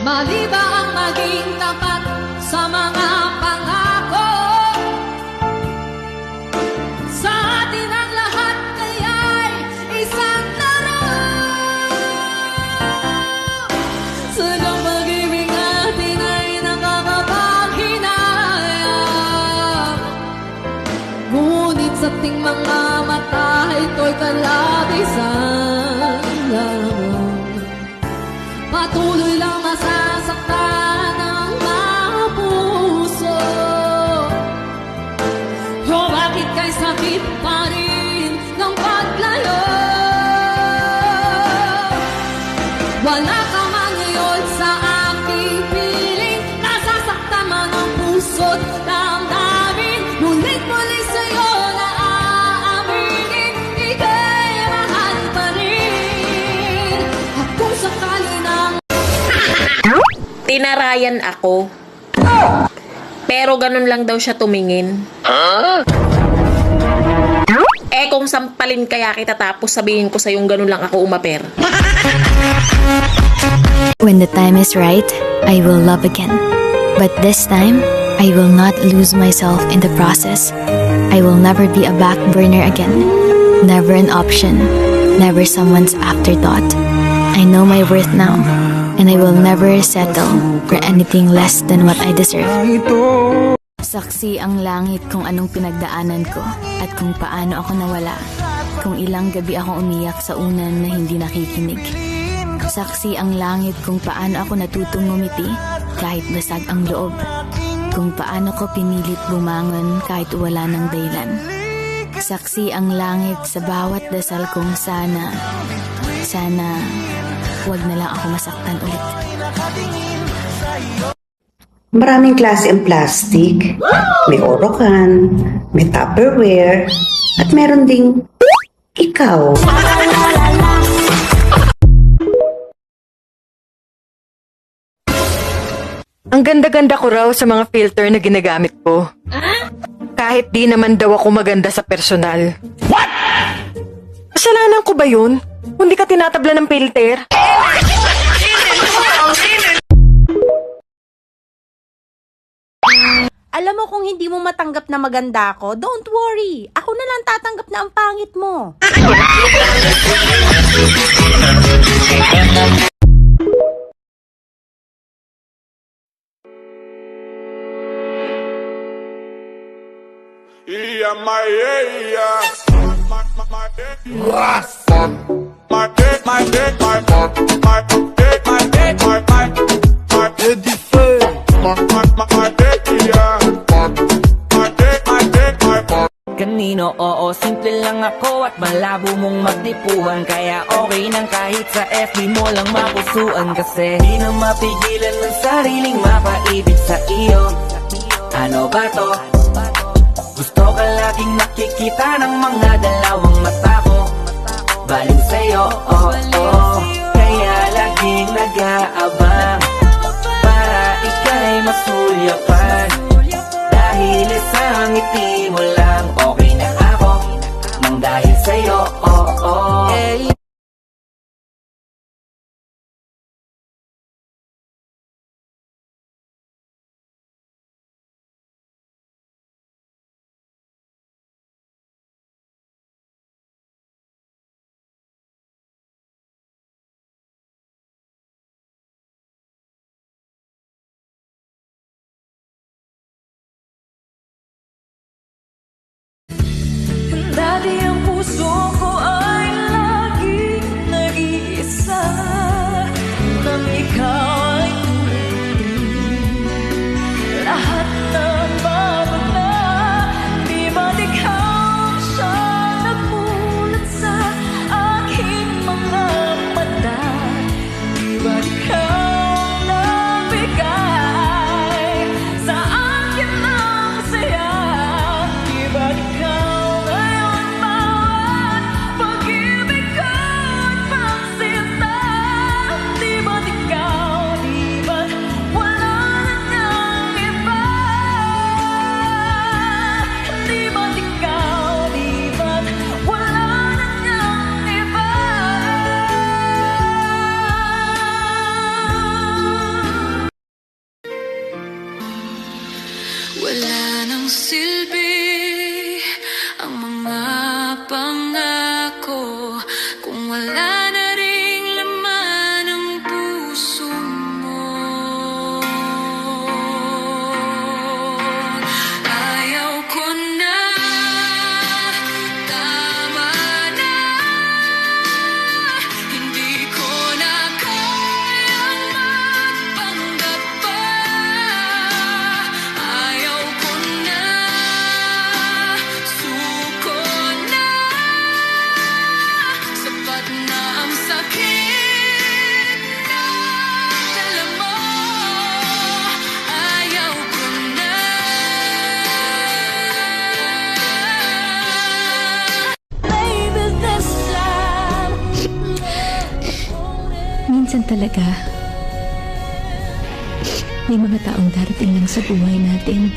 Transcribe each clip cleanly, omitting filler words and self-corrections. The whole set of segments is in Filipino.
Mali ba ang maging tapat sa mga pangako? Sa atin ang lahat kaya'y isang laro. Sadyang pag-ibig natin ay nakakapaghinayang, ngunit sa ating mga mata ito'y kalabisan lamang. Patuloy lang masasaktan ang mga puso. O bakit kay sakit pa rin ng paglayo? Wala ka man ngayon sa aking piling, nasasaktan man ang puso't damdamin, ngunit muli sa'yo na aaminin, ika'y mahal pa rin. At kung sakali na tinarayan ako. Pero ganun lang daw siya tumingin. Eh kung sampalin kaya kita tapos sabihin ko sa yung ganun lang ako umaper. When the time is right, I will love again. But this time, I will not lose myself in the process. I will never be a back burner again. Never an option. Never someone's afterthought. I know my worth now. And I will never settle for anything less than what I deserve. Saksi ang langit kung anong pinagdaanan ko at kung paano ako nawala. Kung ilang gabi ako umiyak sa unan na hindi nakikinig. Saksi ang langit kung paano ako natutong ngumiti kahit basag ang loob. Kung paano ko pinilit bumangon kahit wala ng dahilan. Saksi ang langit sa bawat dasal kong sana huwag na lang ako masaktan ulit. Maraming klase ang plastic. May Orocan, may Tupperware, at meron ding ikaw. Ang ganda-ganda ko raw sa mga filter na ginagamit ko. Kahit di naman daw ako maganda sa personal. What? Kasalanan ko ba yun? Hindi ka tinatabla ng filter? Alam mo kung hindi mo matanggap na maganda ako, don't worry. Ako na lang tatanggap na ang pangit mo. Kanino, oo, simple lang ako at malabo mong magdipuhan. Kaya okay nang kahit sa FB mo lang mapusuan. Kasi di na mapigilan ng sariling mapaibig sa iyo. Ano ba to? Gusto ka laging nakikita ng mga dalawang mata ko. Baliw sa'yo, oo, kaya laging nag-aabang para ika'y masulyapan. Dahil isang ngiti mo lang, okay na ako nang dahil sa'yo, dati ang puso ko ay lagi talaga. May mga taong darating lang sa buhay natin.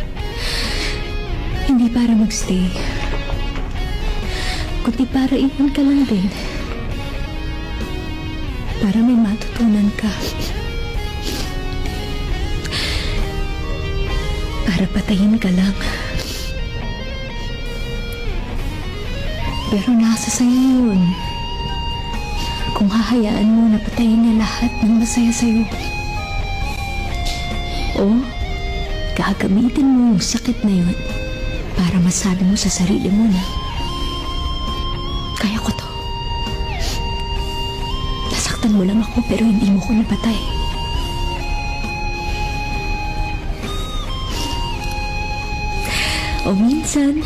Hindi para magstay, kundi para iwan ka lang din. Para may matutunan ka. Para patayin ka lang. Pero nasa sa'yo yun. Kung hahayaan mo na patayin niya lahat ng masaya sa'yo. O, gagamitin mo yung sakit na yun para masabi mo sa sarili mo na kaya ko to. Nasaktan mo lang ako pero hindi mo ko napatay. O minsan,